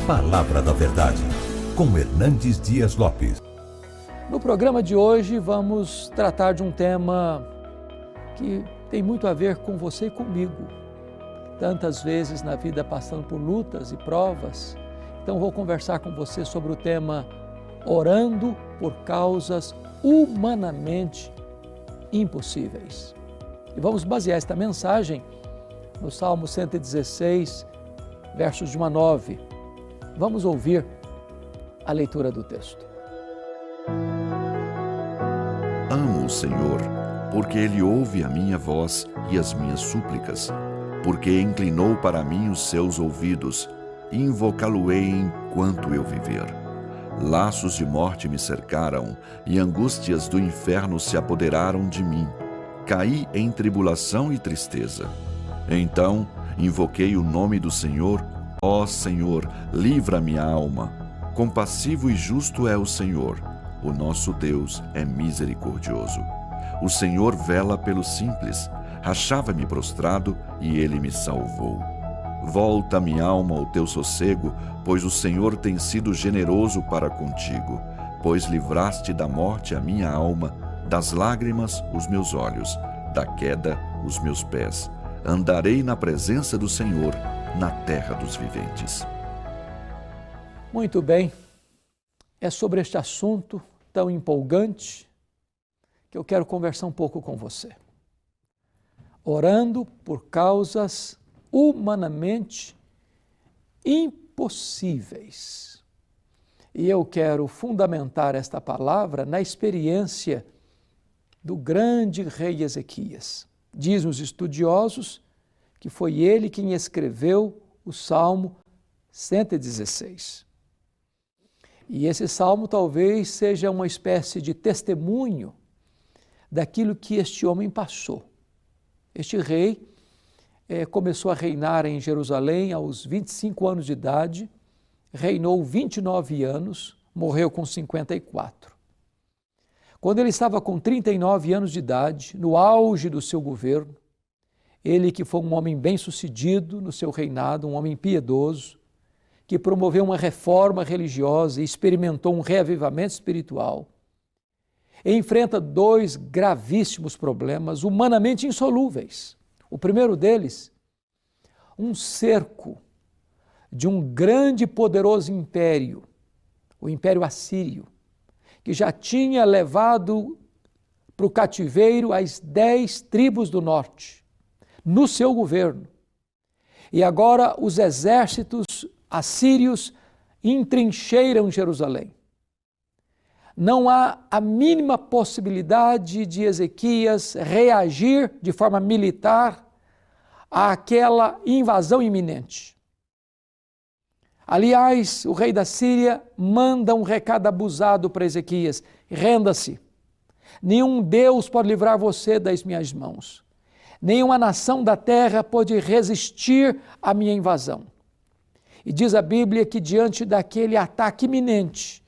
Palavra da Verdade, com Hernandes Dias Lopes. No programa de hoje vamos tratar de um tema que tem muito a ver com você e comigo. Tantas vezes na vida passando por lutas e provas. Então vou conversar com você sobre o tema orando por causas humanamente impossíveis. E vamos basear esta mensagem no Salmo 116, versos de 1 a 9. Vamos ouvir a leitura do texto. Amo o Senhor, porque Ele ouve a minha voz e as minhas súplicas, porque inclinou para mim os seus ouvidos, e invocá-lo-ei enquanto eu viver. Laços de morte me cercaram, e angústias do inferno se apoderaram de mim. Caí em tribulação e tristeza. Então invoquei o nome do Senhor. Ó Senhor, livra minha alma. Compassivo e justo é o Senhor. O nosso Deus é misericordioso. O Senhor vela pelos simples. Achava-me prostrado e Ele me salvou. Volta, minha alma, ao teu sossego, pois o Senhor tem sido generoso para contigo. Pois livraste da morte a minha alma, das lágrimas os meus olhos, da queda os meus pés. Andarei na presença do Senhor, na terra dos viventes. Muito bem, é sobre este assunto tão empolgante que eu quero conversar um pouco com você. Orando por causas humanamente impossíveis. E eu quero fundamentar esta palavra na experiência do grande rei Ezequias. Dizem os estudiosos que foi ele quem escreveu o Salmo 116. E esse salmo talvez seja uma espécie de testemunho daquilo que este homem passou. Este rei começou a reinar em Jerusalém aos 25 anos de idade, reinou 29 anos, morreu com 54. Quando ele estava com 39 anos de idade, no auge do seu governo, ele que foi um homem bem-sucedido no seu reinado, um homem piedoso, que promoveu uma reforma religiosa e experimentou um reavivamento espiritual, enfrenta dois gravíssimos problemas humanamente insolúveis. O primeiro deles, um cerco de um grande e poderoso império, o Império Assírio, que já tinha levado para o cativeiro as 10 tribos do norte, no seu governo. E agora os exércitos assírios entrincheiram Jerusalém. Não há a mínima possibilidade de Ezequias reagir de forma militar àquela invasão iminente. Aliás, o rei da Síria manda um recado abusado para Ezequias: renda-se. Nenhum Deus pode livrar você das minhas mãos. Nenhuma nação da terra pode resistir à minha invasão. E diz a Bíblia que diante daquele ataque iminente,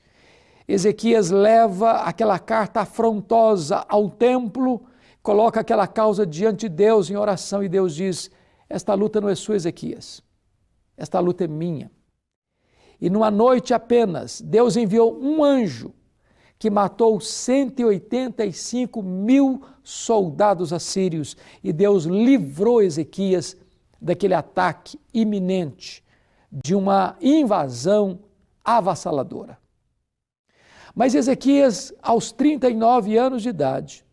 Ezequias leva aquela carta afrontosa ao templo, coloca aquela causa diante de Deus em oração e Deus diz: esta luta não é sua, Ezequias, esta luta é minha. E numa noite apenas, Deus enviou um anjo que matou 185 mil soldados assírios e Deus livrou Ezequias daquele ataque iminente, de uma invasão avassaladora. Mas Ezequias, aos 39 anos de idade,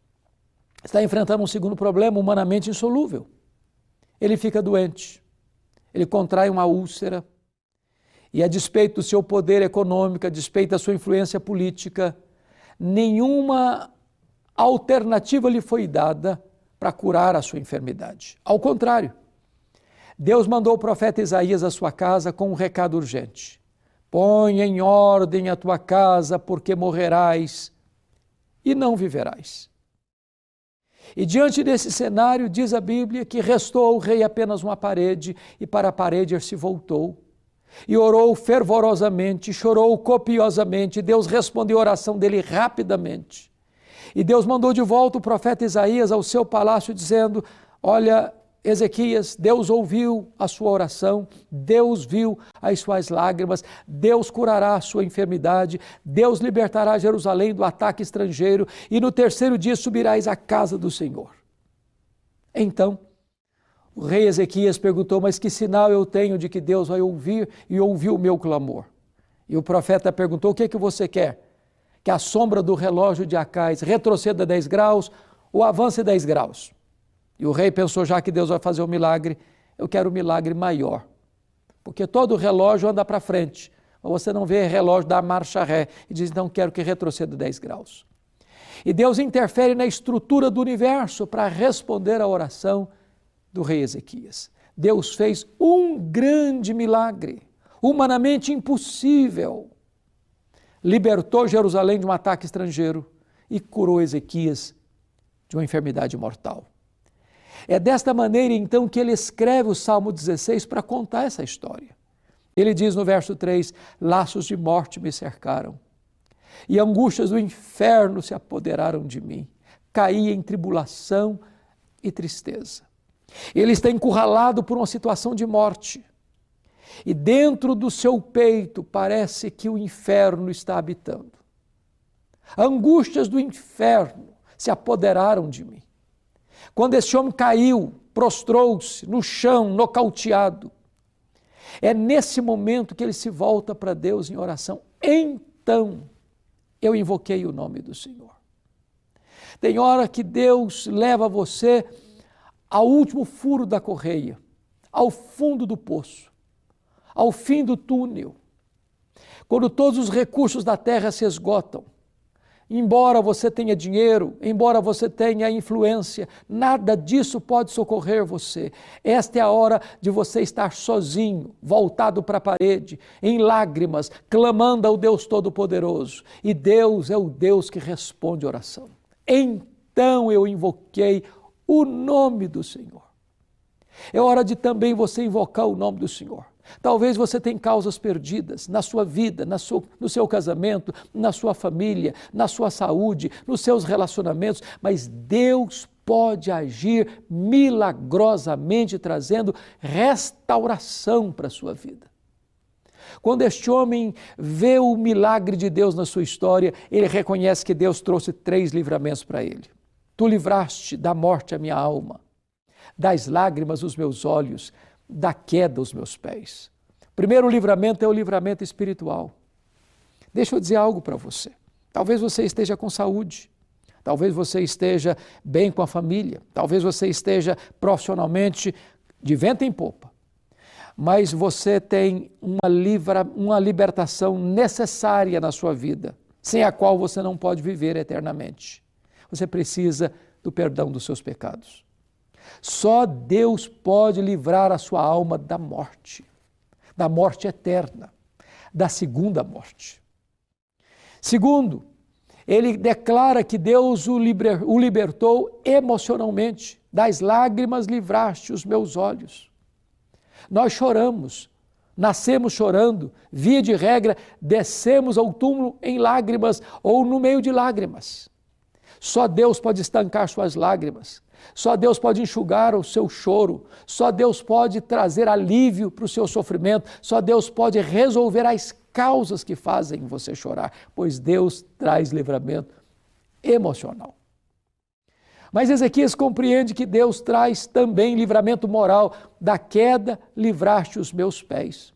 está enfrentando um segundo problema humanamente insolúvel. Ele fica doente, ele contrai uma úlcera e, a despeito do seu poder econômico, a despeito da sua influência política, nenhuma alternativa lhe foi dada para curar a sua enfermidade. Ao contrário, Deus mandou o profeta Isaías à sua casa com um recado urgente: põe em ordem a tua casa, porque morrerás e não viverás. E diante desse cenário, diz a Bíblia que restou ao rei apenas uma parede, e para a parede ele se voltou e orou fervorosamente, chorou copiosamente. Deus respondeu a oração dele rapidamente. E Deus mandou de volta o profeta Isaías ao seu palácio dizendo: olha, Ezequias, Deus ouviu a sua oração, Deus viu as suas lágrimas, Deus curará a sua enfermidade, Deus libertará Jerusalém do ataque estrangeiro e no terceiro dia subirás à casa do Senhor. Então, o rei Ezequias perguntou, mas que sinal eu tenho de que Deus vai ouvir e ouviu o meu clamor? E o profeta perguntou, o que é que você quer? Que a sombra do relógio de Acais retroceda 10 graus ou avance 10 graus? E o rei pensou, já que Deus vai fazer um milagre, eu quero um milagre maior. Porque todo relógio anda para frente. Mas você não vê relógio dar marcha ré. E diz, então quero que retroceda 10 graus. E Deus interfere na estrutura do universo para responder à oração do rei Ezequias. Deus fez um grande milagre, humanamente impossível. Libertou Jerusalém de um ataque estrangeiro e curou Ezequias de uma enfermidade mortal. É desta maneira, então, que ele escreve o Salmo 16 para contar essa história. Ele diz no verso 3, laços de morte me cercaram, e angústias do inferno se apoderaram de mim. Caí em tribulação e tristeza. Ele está encurralado por uma situação de morte. E dentro do seu peito parece que o inferno está habitando. Angústias do inferno se apoderaram de mim. Quando esse homem caiu, prostrou-se no chão, nocauteado, é nesse momento que ele se volta para Deus em oração. Então, eu invoquei o nome do Senhor. Tem hora que Deus leva você ao último furo da correia, ao fundo do poço, ao fim do túnel, quando todos os recursos da terra se esgotam. Embora você tenha dinheiro, embora você tenha influência, nada disso pode socorrer você. Esta é a hora de você estar sozinho, voltado para a parede, em lágrimas, clamando ao Deus Todo-Poderoso. E Deus é o Deus que responde oração. Então eu invoquei o nome do Senhor. É hora de também você invocar o nome do Senhor. Talvez você tenha causas perdidas na sua vida, no seu casamento, na sua família, na sua saúde, nos seus relacionamentos, mas Deus pode agir milagrosamente, trazendo restauração para a sua vida. Quando este homem vê o milagre de Deus na sua história, ele reconhece que Deus trouxe 3 livramentos para ele. Tu livraste da morte a minha alma, das lágrimas os meus olhos, da queda os meus pés. O primeiro livramento é o livramento espiritual. Deixa eu dizer algo para você. Talvez você esteja com saúde, talvez você esteja bem com a família, talvez você esteja profissionalmente de vento em popa, mas você tem uma libertação necessária na sua vida, sem a qual você não pode viver eternamente. Você precisa do perdão dos seus pecados. Só Deus pode livrar a sua alma da morte eterna, da segunda morte. Segundo, ele declara que Deus o libertou emocionalmente. Das lágrimas livraste os meus olhos. Nós choramos, nascemos chorando, via de regra, descemos ao túmulo em lágrimas ou no meio de lágrimas. Só Deus pode estancar suas lágrimas. Só Deus pode enxugar o seu choro, só Deus pode trazer alívio para o seu sofrimento, só Deus pode resolver as causas que fazem você chorar, pois Deus traz livramento emocional. Mas Ezequias compreende que Deus traz também livramento moral. Da queda livraste os meus pés.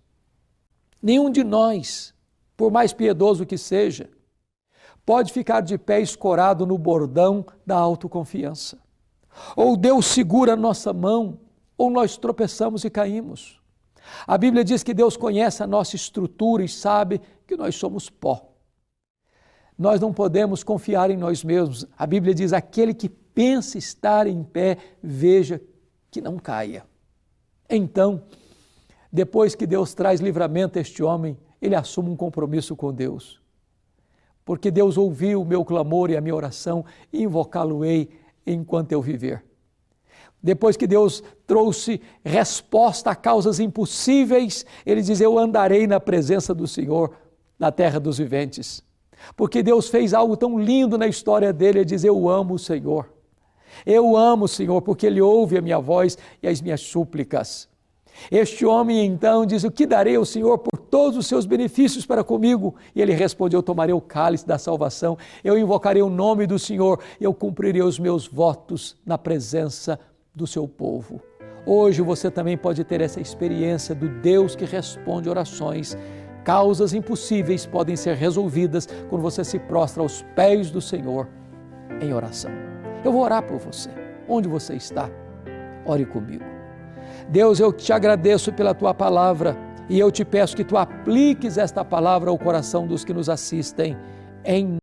Nenhum de nós, por mais piedoso que seja, pode ficar de pé escorado no bordão da autoconfiança. Ou Deus segura a nossa mão, ou nós tropeçamos e caímos. A Bíblia diz que Deus conhece a nossa estrutura e sabe que nós somos pó. Nós não podemos confiar em nós mesmos. A Bíblia diz, aquele que pensa estar em pé, veja que não caia. Então, depois que Deus traz livramento a este homem, ele assume um compromisso com Deus. Porque Deus ouviu o meu clamor e a minha oração, e invocá-lo-ei enquanto eu viver. Depois que Deus trouxe resposta a causas impossíveis, ele diz, eu andarei na presença do Senhor na terra dos viventes. Porque Deus fez algo tão lindo na história dele, ele diz, eu amo o Senhor. Eu amo o Senhor porque Ele ouve a minha voz e as minhas súplicas. Este homem então diz: o que darei ao Senhor por todos os seus benefícios para comigo? E ele respondeu: eu tomarei o cálice da salvação, eu invocarei o nome do Senhor, eu cumprirei os meus votos na presença do seu povo. Hoje você também pode ter essa experiência do Deus que responde orações. Causas impossíveis podem ser resolvidas quando você se prostra aos pés do Senhor em oração. Eu vou orar por você. Onde você está? Ore comigo. Deus, eu te agradeço pela tua palavra e eu te peço que tu apliques esta palavra ao coração dos que nos assistem, em